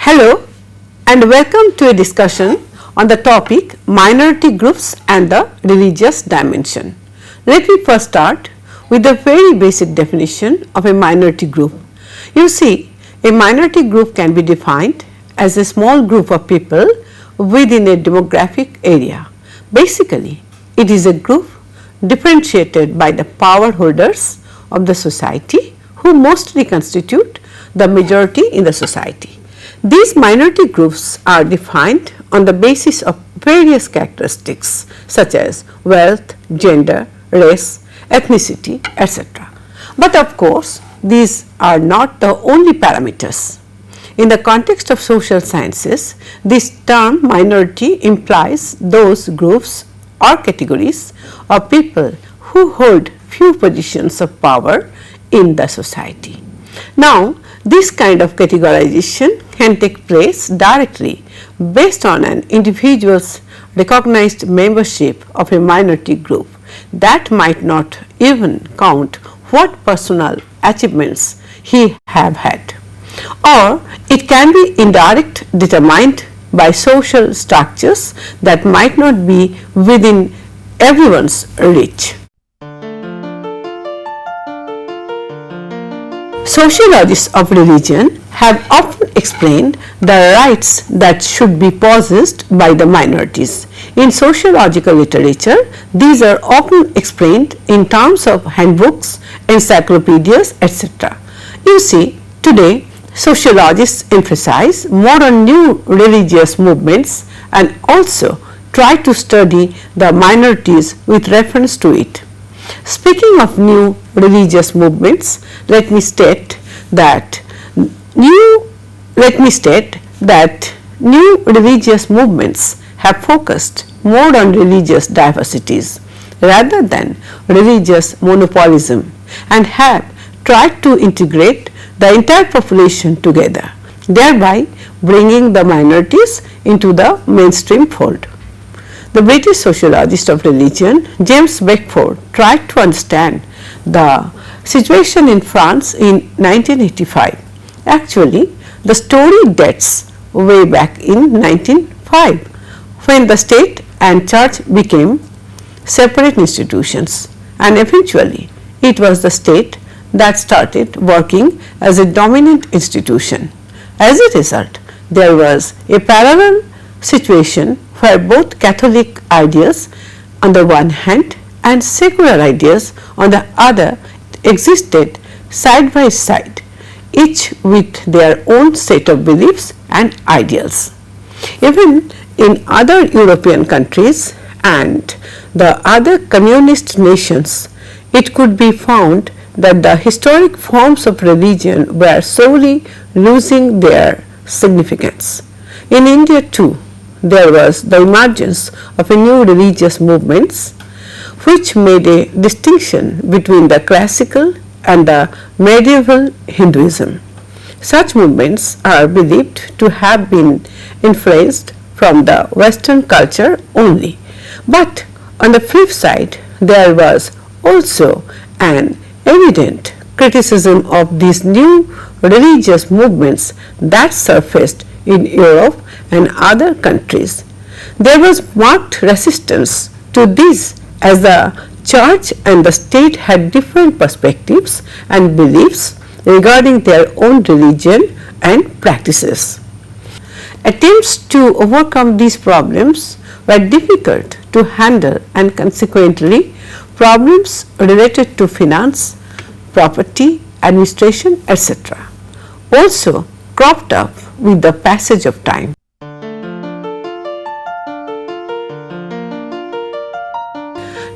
Hello and welcome to a discussion on the topic minority groups and the religious dimension. Let me first start with a very basic definition of a minority group. You see, a minority group can be defined as a small group of people within a demographic area. Basically, it is a group differentiated by the power holders of the society who mostly constitute the majority in the society. These minority groups are defined on the basis of various characteristics such as wealth, gender, race, ethnicity, etc. But of course, these are not the only parameters. In the context of social sciences, this term minority implies those groups or categories of people who hold few positions of power in the society. Now, this kind of categorization can take place directly based on an individual's recognized membership of a minority group that might not even count what personal achievements he have had. Or it can be indirect determined by social structures that might not be within everyone's reach. Sociologists of religion have often explained the rights that should be possessed by the minorities. In sociological literature, these are often explained in terms of handbooks, encyclopedias, etc. You see, today sociologists emphasize more on new religious movements and also try to study the minorities with reference to it. Speaking of new religious movements, let me state that new religious movements have focused more on religious diversities rather than religious monopolism and have tried to integrate the entire population together, thereby bringing the minorities into the mainstream fold. The British sociologist of religion, James Beckford, tried to understand the situation in France in 1985. Actually, the story dates way back in 1905, when the state and church became separate institutions, and eventually it was the state that started working as a dominant institution. As a result, there was a parallel situation where both Catholic ideas on the one hand and secular ideas on the other existed side by side, each with their own set of beliefs and ideals. Even in other European countries and the other communist nations, it could be found that the historic forms of religion were slowly losing their significance. In India too, there was the emergence of a new religious movements which made a distinction between the classical and the medieval Hinduism. Such movements are believed to have been influenced from the Western culture only. But on the flip side, there was also an evident criticism of these new religious movements that surfaced in Europe and other countries. There was marked resistance to this as the church and the state had different perspectives and beliefs regarding their own religion and practices. Attempts to overcome these problems were difficult to handle, and consequently problems related to finance, property, administration, etc. also cropped up with the passage of time.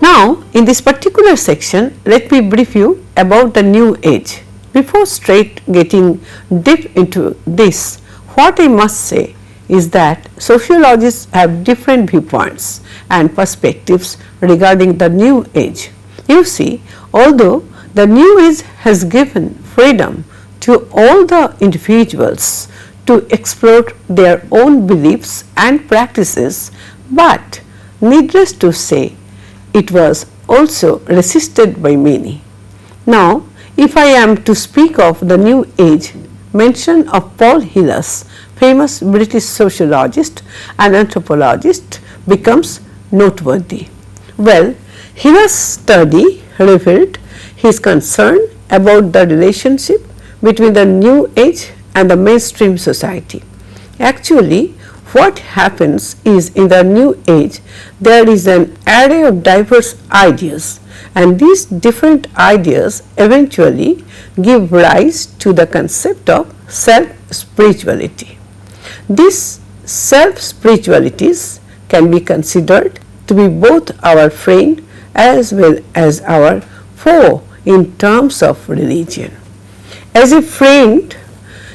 Now, in this particular section, let me brief you about the new age. Before straight getting deep into this, what I must say is that sociologists have different viewpoints and perspectives regarding the new age. You see, although the new age has given freedom to all the individuals to explore their own beliefs and practices, but needless to say, it was also resisted by many. Now, if I am to speak of the new age, mention of Paul Heelas famous British sociologist and anthropologist, becomes noteworthy. Well, Heelas' study revealed his concern about the relationship between the New Age and the mainstream society. Actually, what happens is in the New Age, there is an array of diverse ideas, and these different ideas eventually give rise to the concept of self-spirituality. These self-spiritualities can be considered to be both our friend as well as our foe in terms of religion. As a friend,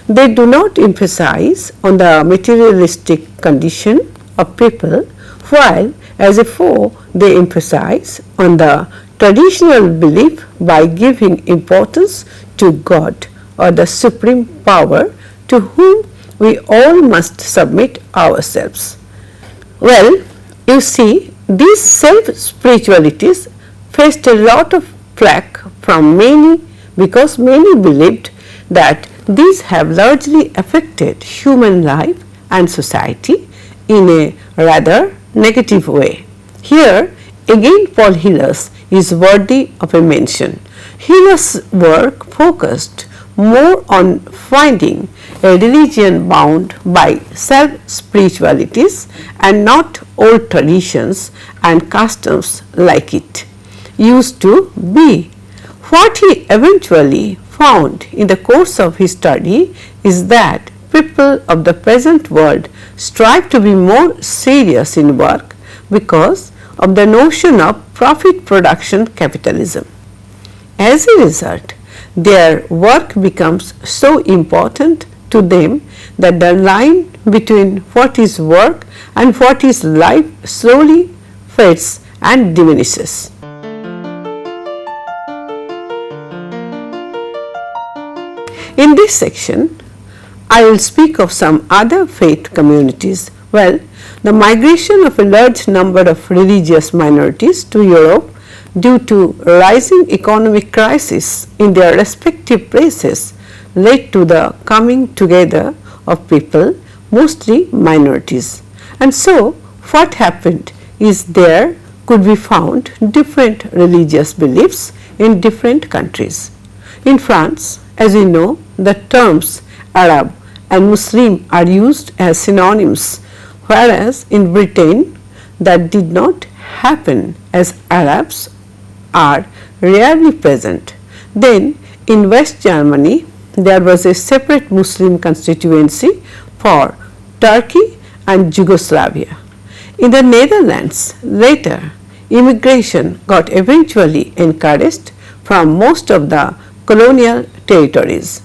they do not emphasize on the materialistic condition of people, while as a foe they emphasize on the traditional belief by giving importance to God or the supreme power to whom we all must submit ourselves. Well, you see, these self-spiritualities faced a lot of flack from many because many believed that these have largely affected human life and society in a rather negative way. Here again Paul Heelas is worthy of a mention. Heelas' work focused more on finding a religion bound by self-spiritualities and not old traditions and customs like it used to be. What he eventually found in the course of his study is that people of the present world strive to be more serious in work because of the notion of profit production capitalism. As a result, their work becomes so important to them that the line between what is work and what is life slowly fades and diminishes. In this section, I will speak of some other faith communities. Well, the migration of a large number of religious minorities to Europe due to rising economic crisis in their respective places led to the coming together of people, mostly minorities. And so, what happened is there could be found different religious beliefs in different countries. In France, as you know, the terms Arab and Muslim are used as synonyms, whereas in Britain that did not happen, as Arabs are rarely present. Then in West Germany there was a separate Muslim constituency for Turkey and Yugoslavia. In the Netherlands later immigration got eventually encouraged from most of the colonial territories.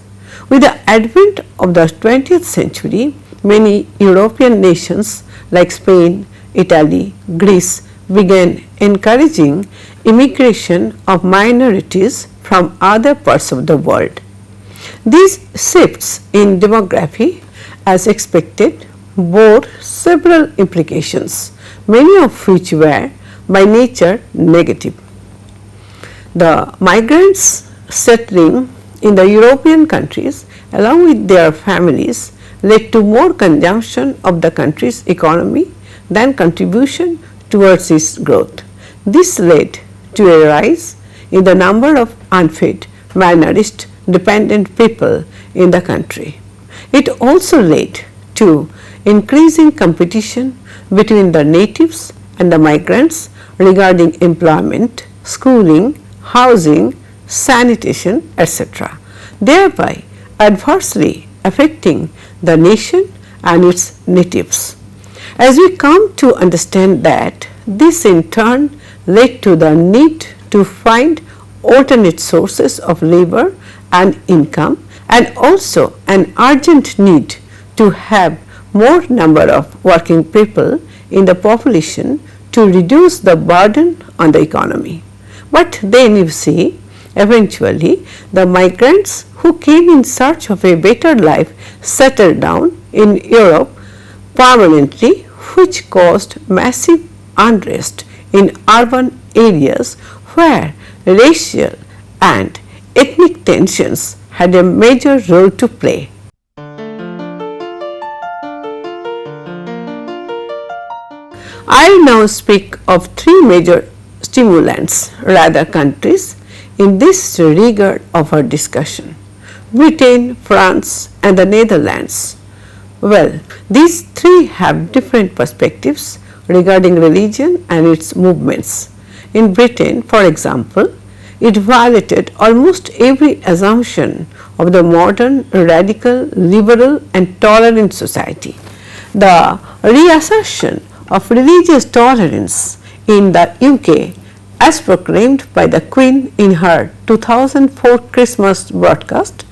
With the advent of the 20th century, many European nations like Spain, Italy, Greece began encouraging immigration of minorities from other parts of the world. These shifts in demography, as expected, bore several implications, many of which were by nature negative. The migrants settling in the European countries along with their families led to more consumption of the country's economy than contribution towards its growth. This led to a rise in the number of unfed, malnourished, dependent people in the country. It also led to increasing competition between the natives and the migrants regarding employment, schooling, housing, sanitation, etc., thereby adversely affecting the nation and its natives. As we come to understand that, this in turn led to the need to find alternate sources of labor and income, and also an urgent need to have more number of working people in the population to reduce the burden on the economy. But then you see, eventually the migrants who came in search of a better life settled down in Europe permanently, which caused massive unrest in urban areas where racial and ethnic tensions had a major role to play. I will now speak of three major stimulants, rather countries, in this regard of our discussion: Britain, France and the Netherlands. Well, these three have different perspectives regarding religion and its movements. In Britain, for example, it violated almost every assumption of the modern, radical, liberal and tolerant society. The reassertion of religious tolerance in the UK, as proclaimed by the Queen in her 2004 Christmas broadcast,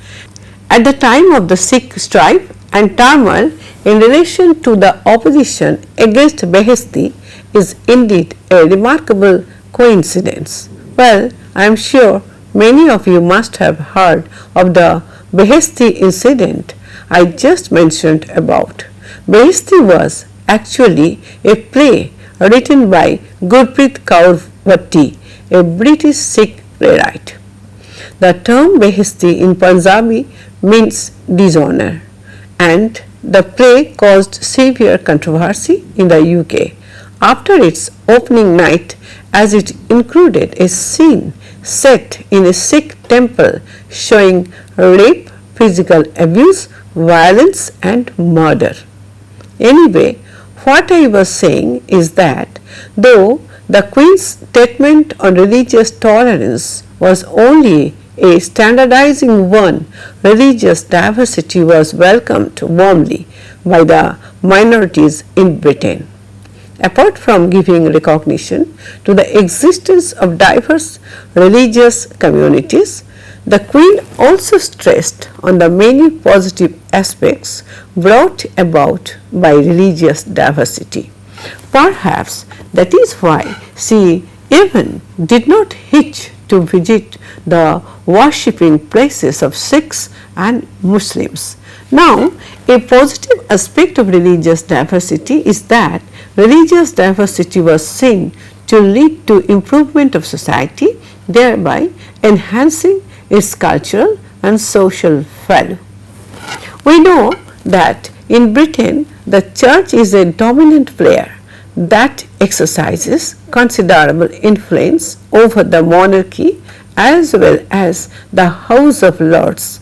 at the time of the Sikh strife and turmoil in relation to the opposition against Beheshti, is indeed a remarkable coincidence. Well, I am sure many of you must have heard of the Beheshti incident I just mentioned about. Beheshti was actually a play written by Gurpreet Kaur Bhatti, a British Sikh playwright. The term Beheshti in Punjabi means dishonor, and the play caused severe controversy in the UK after its opening night, as it included a scene set in a Sikh temple showing rape, physical abuse, violence and murder. Anyway, what I was saying is that though the Queen's statement on religious tolerance was only a standardizing one, religious diversity was welcomed warmly by the minorities in Britain. Apart from giving recognition to the existence of diverse religious communities, the Queen also stressed on the many positive aspects brought about by religious diversity. Perhaps that is why she even did not hitch to visit the worshipping places of Sikhs and Muslims. Now, a positive aspect of religious diversity is that religious diversity was seen to lead to improvement of society, thereby enhancing its cultural and social value. We know that in Britain the church is a dominant player that exercises considerable influence over the monarchy as well as the House of Lords.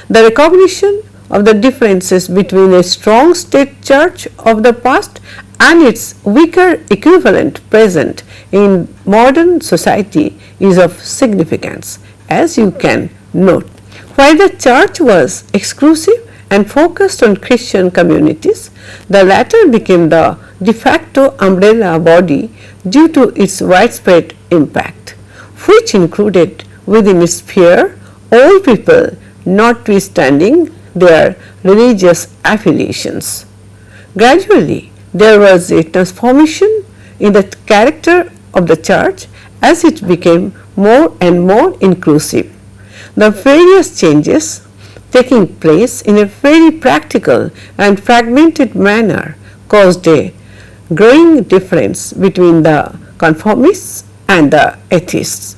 The recognition of the differences between a strong state church of the past and its weaker equivalent present in modern society is of significance, as you can note. While the church was exclusive and focused on Christian communities, the latter became the de facto umbrella body due to its widespread impact, which included within its sphere all people notwithstanding their religious affiliations. Gradually, there was a transformation in the character of the church as it became more and more inclusive. The various changes taking place in a very practical and fragmented manner caused a growing difference between the conformists and the atheists.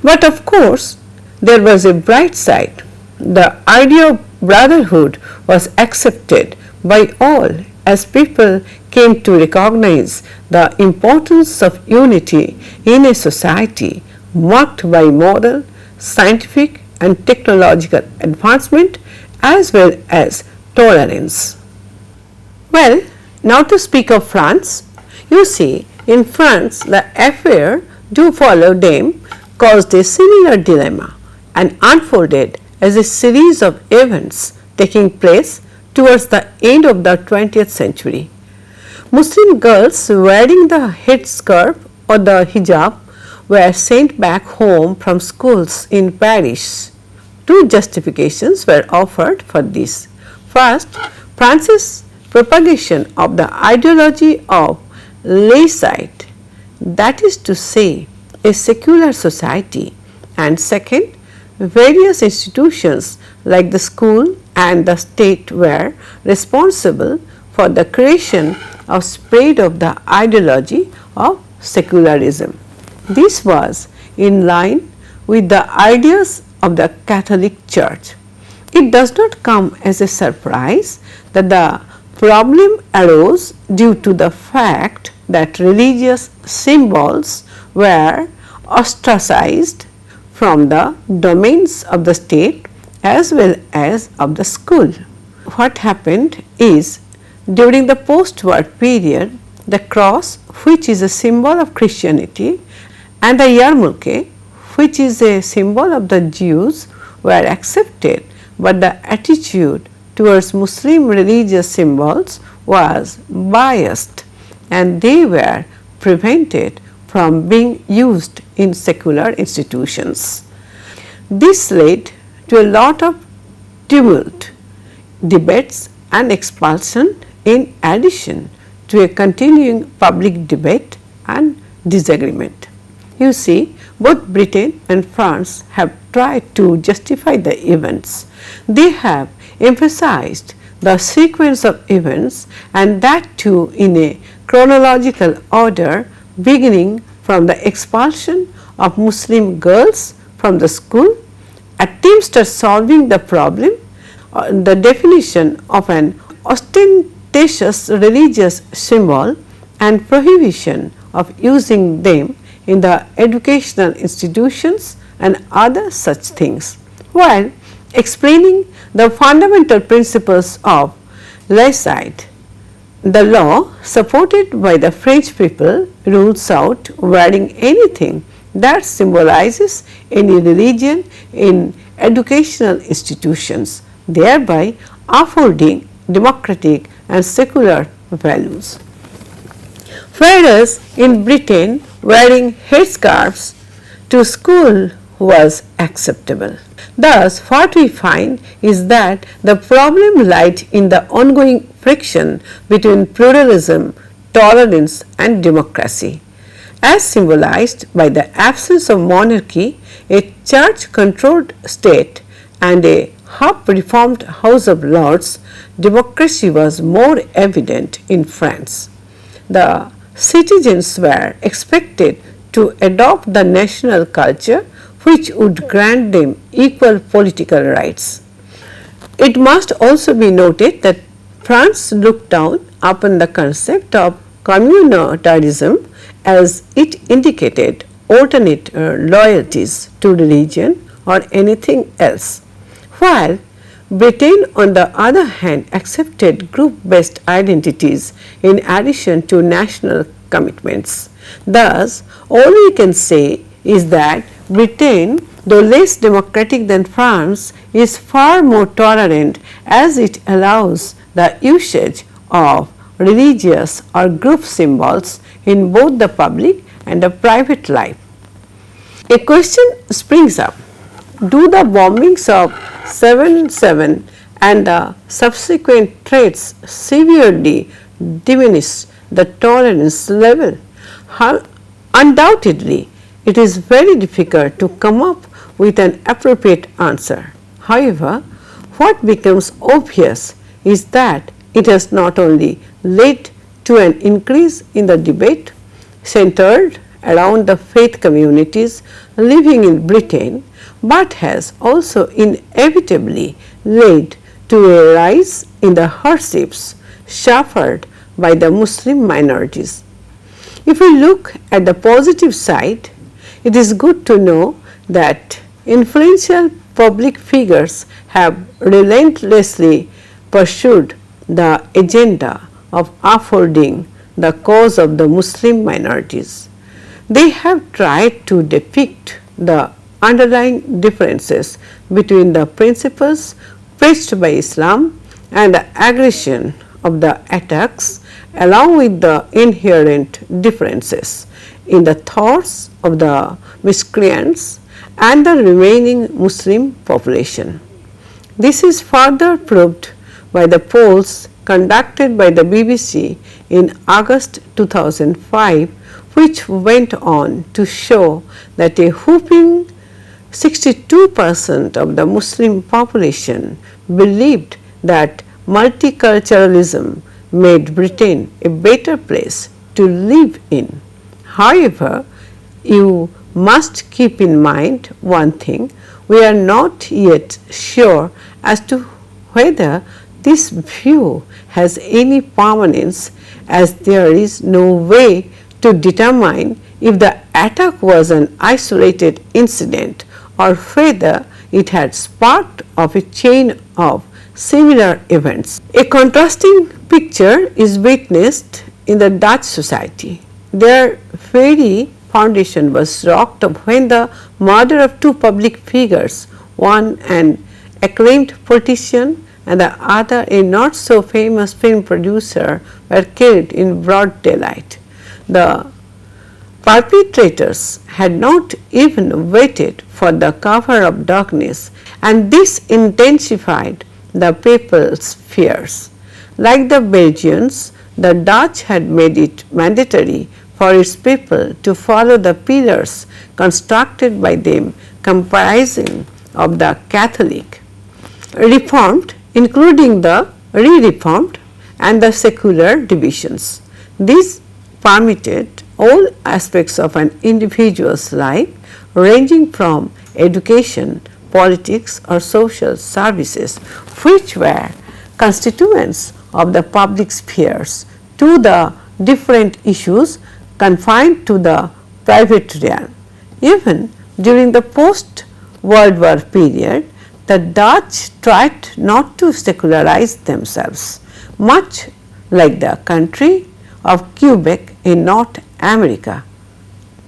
But of course, there was a bright side. The idea of brotherhood was accepted by all as people came to recognize the importance of unity in a society marked by moral, scientific and technological advancement as well as tolerance. Well, now to speak of France, you see, in France the affair du follow Dame caused a similar dilemma and unfolded as a series of events taking place towards the end of the 20th century. Muslim girls wearing the headscarf or the hijab were sent back home from schools in Paris. Two justifications were offered for this. First, France's propagation of the ideology of laicite, that is to say, a secular society, and second, various institutions like the school and the state were responsible for the creation or spread of the ideology of secularism. This was in line with the ideas of the Catholic Church. It does not come as a surprise that the problem arose due to the fact that religious symbols were ostracized from the domains of the state as well as of the school. What happened is, during the post-war period, the cross, which is a symbol of Christianity, and the yarmulke, which is a symbol of the Jews, were accepted, but the attitude towards Muslim religious symbols was biased and they were prevented from being used in secular institutions. This led to a lot of tumult, debates and expulsion, in addition to a continuing public debate and disagreement. You see, both Britain and France have tried to justify the events. They have emphasized the sequence of events, and that too in a chronological order, beginning from the expulsion of Muslim girls from the school, attempts at solving the problem, the definition of an ostentatious religious symbol, and prohibition of using them in the educational institutions and other such things, while explaining the fundamental principles of laicide. The law, supported by the French people, rules out wearing anything that symbolizes any religion in educational institutions, thereby affording democratic and secular values. Whereas in Britain, wearing headscarves to school was acceptable. Thus, what we find is that the problem lied in the ongoing friction between pluralism, tolerance and democracy, as symbolized by the absence of monarchy, a church-controlled state and a half-reformed House of Lords. Democracy was more evident in France. The citizens were expected to adopt the national culture, which would grant them equal political rights. It must also be noted that France looked down upon the concept of communitarianism, as it indicated alternate loyalties to religion or anything else, while Britain on the other hand accepted group-based identities in addition to national commitments. Thus, all we can say is that Britain, though less democratic than France, is far more tolerant, as it allows the usage of religious or group symbols in both the public and the private life. A question springs up: do the bombings of 7/7 and the subsequent threats severely diminish the tolerance level? Undoubtedly, it is very difficult to come up with an appropriate answer. However, what becomes obvious is that it has not only led to an increase in the debate centered around the faith communities living in Britain, but has also inevitably led to a rise in the hardships suffered by the Muslim minorities. If we look at the positive side, it is good to know that influential public figures have relentlessly pursued the agenda of upholding the cause of the Muslim minorities. They have tried to depict the underlying differences between the principles preached by Islam and the aggression of the attacks, along with the inherent differences in the thoughts of the miscreants and the remaining Muslim population. This is further proved by the polls conducted by the BBC in August 2005, which went on to show that a whopping 62% of the Muslim population believed that multiculturalism made Britain a better place to live in. However, you must keep in mind one thing: we are not yet sure as to whether this view has any permanence, as there is no way to determine if the attack was an isolated incident or whether it had sparked of a chain of similar events. A contrasting picture is witnessed in the Dutch society. Their very foundation was rocked when the murder of two public figures, one an acclaimed politician and the other a not so famous film producer, were killed in broad daylight. The perpetrators had not even waited for the cover of darkness, and this intensified the people's fears. Like the Belgians, the Dutch had made it mandatory for its people to follow the pillars constructed by them, comprising of the Catholic, Reformed, including the Re-Reformed and the secular divisions. These permitted all aspects of an individual's life, ranging from education, politics or social services, which were constituents of the public spheres, to the different issues confined to the private realm. Even during the post-World War period, the Dutch tried not to secularize themselves, much like the country of Quebec in North America.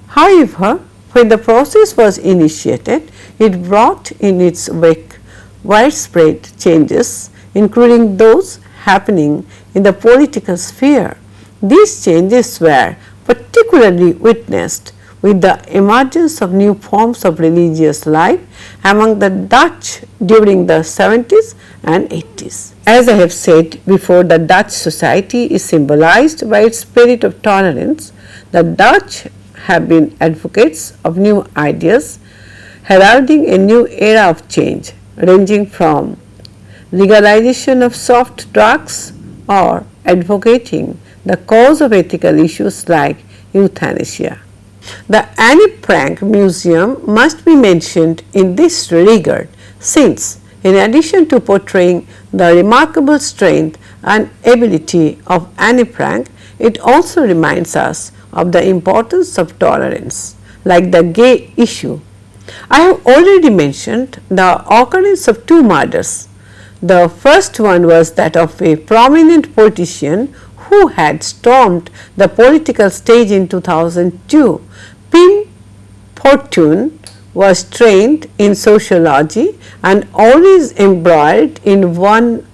However, when the process was initiated, it brought in its wake widespread changes, including those happening in the political sphere. These changes were particularly witnessed with the emergence of new forms of religious life among the Dutch during the 70s and 80s. As I have said before, the Dutch society is symbolized by its spirit of tolerance. The Dutch have been advocates of new ideas, heralding a new era of change, ranging from legalization of soft drugs or advocating the cause of ethical issues like euthanasia. The Anne Frank Museum must be mentioned in this regard, since in addition to portraying the remarkable strength and ability of Anne Frank, it also reminds us of the importance of tolerance, like the gay issue. I have already mentioned the occurrence of two murders. The first one was that of a prominent politician who had stormed the political stage in 2002. Pim Fortuyn was trained in sociology and always embroiled in one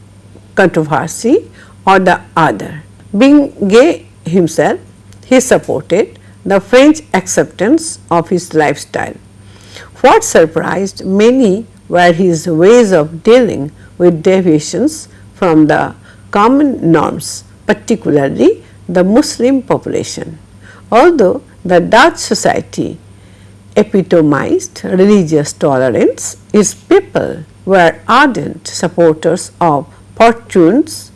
controversy or the other. Being gay himself, he supported the French acceptance of his lifestyle. What surprised many were his ways of dealing with deviations from the common norms, particularly the Muslim population. Although the Dutch society epitomized religious tolerance, its people were ardent supporters of Fortuyn's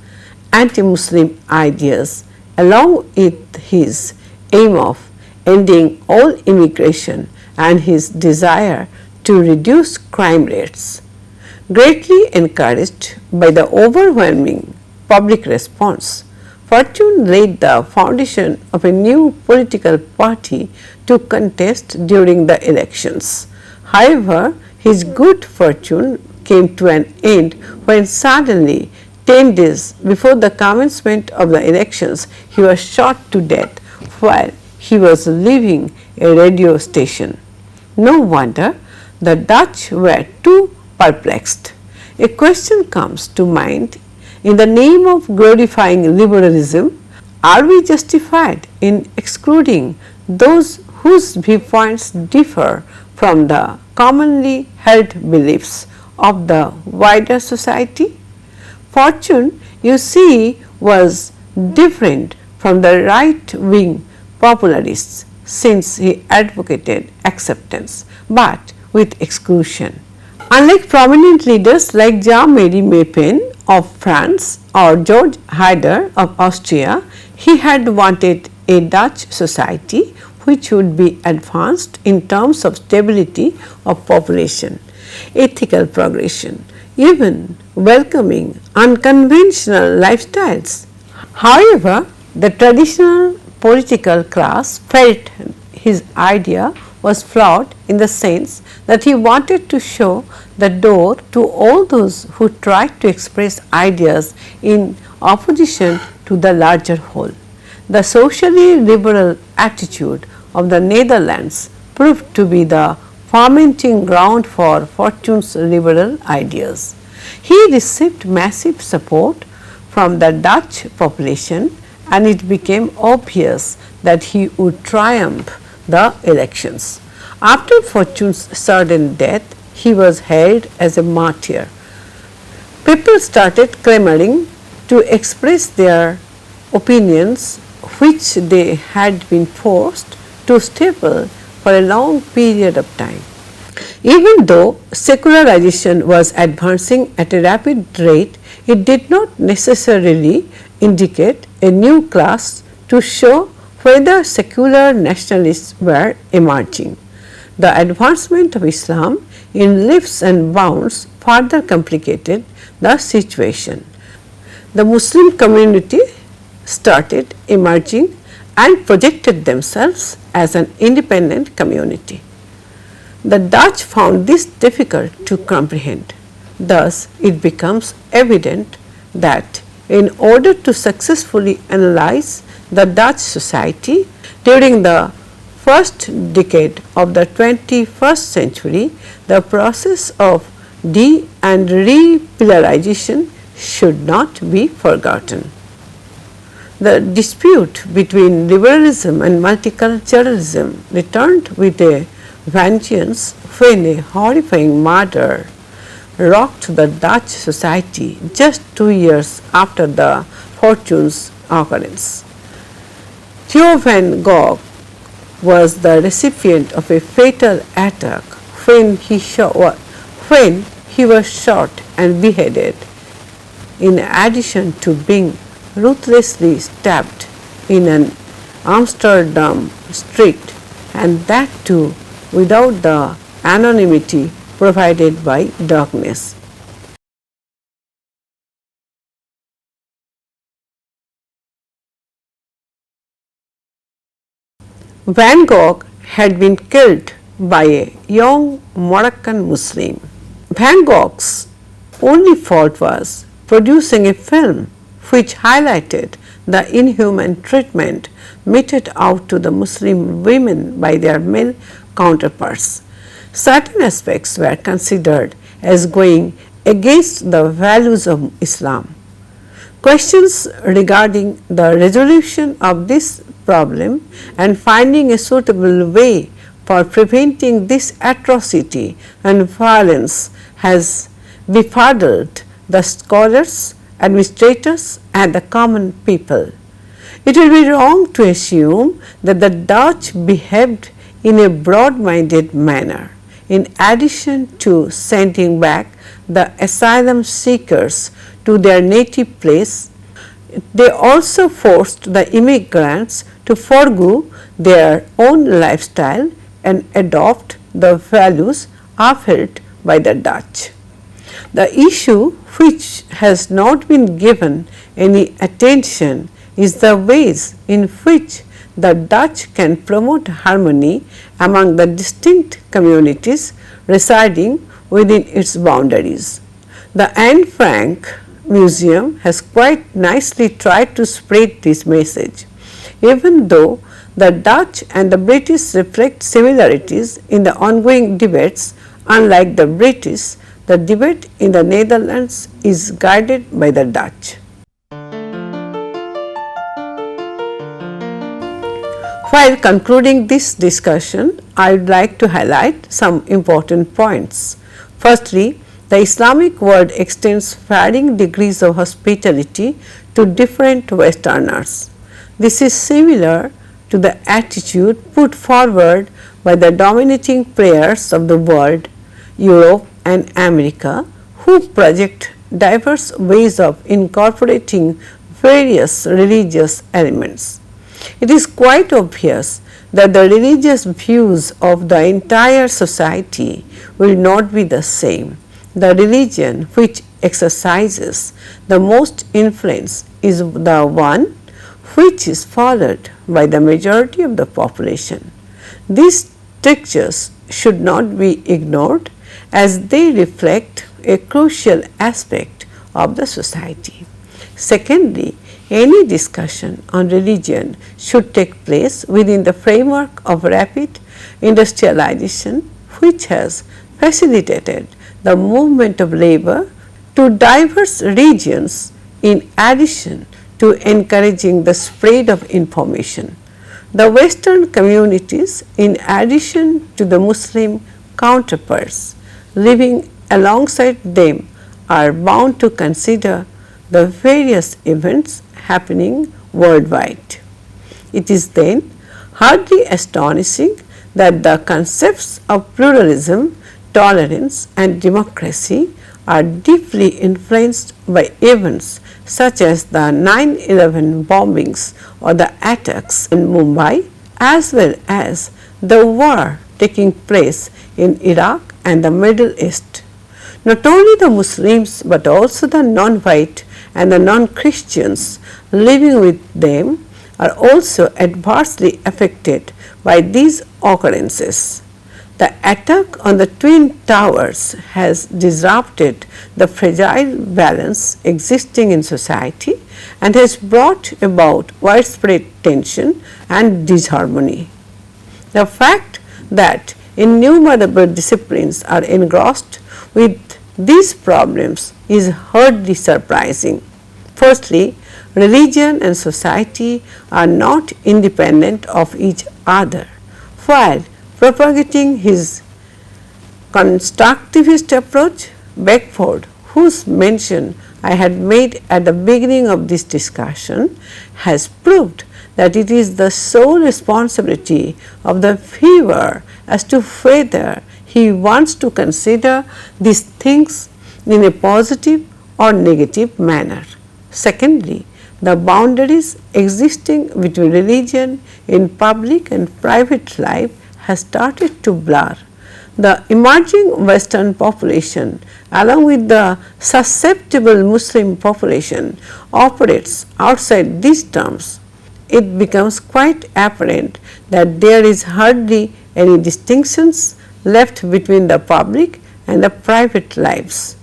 anti-Muslim ideas, along with his aim of ending all immigration and his desire to reduce crime rates. Greatly encouraged by the overwhelming public response, Fortuyn laid the foundation of a new political party to contest during the elections. However, his good fortune came to an end when suddenly 10 days before the commencement of the elections, he was shot to death while he was leaving a radio station. No wonder the Dutch were too perplexed. A question comes to mind: in the name of glorifying liberalism, are we justified in excluding those whose viewpoints differ from the commonly held beliefs of the wider society? Fortuyn, you see, was different from the right-wing popularists, since he advocated acceptance, but with exclusion. Unlike prominent leaders like Jean-Marie Le Pen of France or George Haider of Austria, he had wanted a Dutch society which would be advanced in terms of stability of population, ethical progression, even welcoming unconventional lifestyles. However, The traditional political class felt his idea was flawed in the sense that he wanted to show the door to all those who tried to express ideas in opposition to the larger whole. The socially liberal attitude of the Netherlands proved to be the fermenting ground for Fortuyn's liberal ideas. He received massive support from the Dutch population, and it became obvious that he would triumph the elections. After Fortuyn's sudden death, he was hailed as a martyr. People started clamoring to express their opinions, which they had been forced to stifle for a long period of time. Even though secularization was advancing at a rapid rate, it did not necessarily indicate a new class to show whether secular nationalists were emerging. The advancement of Islam in leaps and bounds further complicated the situation. The Muslim community started emerging and projected themselves as an independent community. The Dutch found this difficult to comprehend. Thus, it becomes evident that in order to successfully analyze the Dutch society during the first decade of the 21st century, the process of de- and re-pillarization should not be forgotten. The dispute between liberalism and multiculturalism returned with a vengeance when a horrifying murder rocked the Dutch society just 2 years after the Fortuyn's occurrence. Theo van Gogh was the recipient of a fatal attack when he was shot and beheaded, in addition to being ruthlessly stabbed in an Amsterdam street, and that too without the anonymity provided by darkness. Van Gogh had been killed by a young Moroccan Muslim. Van Gogh's only fault was producing a film which highlighted the inhuman treatment meted out to the Muslim women by their male counterparts. Certain aspects were considered as going against the values of Islam. Questions regarding the resolution of this problem and finding a suitable way for preventing this atrocity and violence has befuddled the scholars, administrators, and the common people. It will be wrong to assume that the Dutch behaved in a broad-minded manner. In addition to sending back the asylum seekers to their native place, they also forced the immigrants to forego their own lifestyle and adopt the values upheld by the Dutch. The issue which has not been given any attention is the ways in which the Dutch can promote harmony among the distinct communities residing within its boundaries. The Anne Frank Museum has quite nicely tried to spread this message. Even though the Dutch and the British reflect similarities in the ongoing debates, unlike the British, the debate in the Netherlands is guided by the Dutch. While concluding this discussion, I would like to highlight some important points. Firstly, the Islamic world extends varying degrees of hospitality to different Westerners. This is similar to the attitude put forward by the dominating players of the world, Europe and America, who project diverse ways of incorporating various religious elements. It is quite obvious that the religious views of the entire society will not be the same. The religion which exercises the most influence is the one which is followed by the majority of the population. These strictures should not be ignored as they reflect a crucial aspect of the society. Secondly, any discussion on religion should take place within the framework of rapid industrialization, which has facilitated the movement of labor to diverse regions in addition to encouraging the spread of information. The Western communities, in addition to the Muslim counterparts living alongside them, are bound to consider the various events happening worldwide. It is then hardly astonishing that the concepts of pluralism, tolerance and democracy are deeply influenced by events such as the 9/11 bombings or the attacks in Mumbai, as well as the war taking place in Iraq and the Middle East. Not only the Muslims but also the non-white and the non-Christians living with them are also adversely affected by these occurrences. The attack on the Twin Towers has disrupted the fragile balance existing in society and has brought about widespread tension and disharmony. The fact that innumerable disciplines are engrossed with these problems is hardly surprising. Firstly, religion and society are not independent of each other. While propagating his constructivist approach, Beckford, whose mention I had made at the beginning of this discussion, has proved that it is the sole responsibility of the viewer as to whether he wants to consider these things in a positive or negative manner. Secondly, the boundaries existing between religion in public and private life has started to blur. The emerging Western population, along with the susceptible Muslim population, operates outside these terms. It becomes quite apparent that there is hardly any distinctions left between the public and the private lives.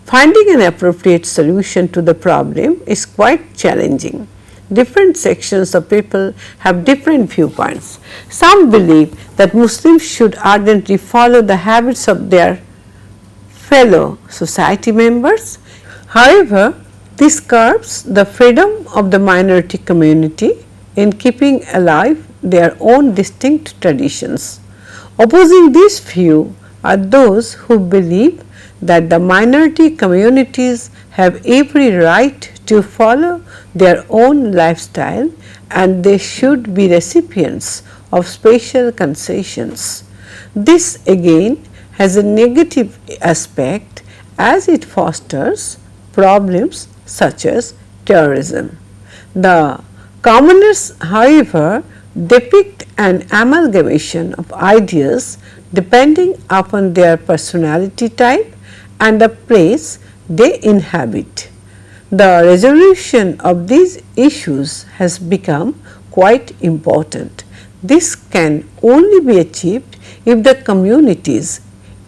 Finding an appropriate solution to the problem is quite challenging. Different sections of people have different viewpoints. Some believe that Muslims should ardently follow the habits of their fellow society members. However, this curbs the freedom of the minority community in keeping alive their own distinct traditions. Opposing this view are those who believe that the minority communities have every right to follow their own lifestyle and they should be recipients of special concessions. This again has a negative aspect as it fosters problems such as terrorism. The commoners, however, depict an amalgamation of ideas depending upon their personality type and the place they inhabit. The resolution of these issues has become quite important. This can only be achieved if the communities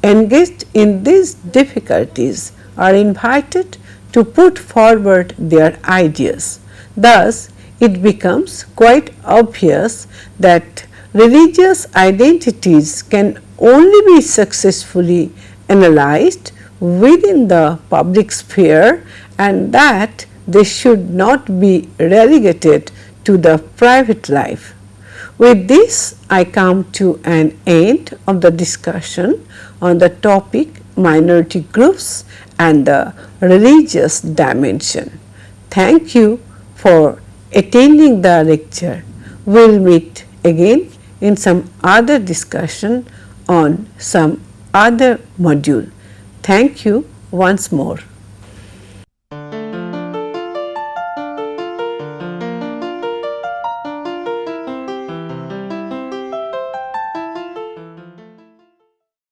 engaged in these difficulties are invited to put forward their ideas. Thus, it becomes quite obvious that religious identities can only be successfully analyzed within the public sphere and that they should not be relegated to the private life. With this, I come to an end of the discussion on the topic minority groups and the religious dimension. Thank you for attending the lecture. We will meet again in some other discussion on some other module. Thank you once more.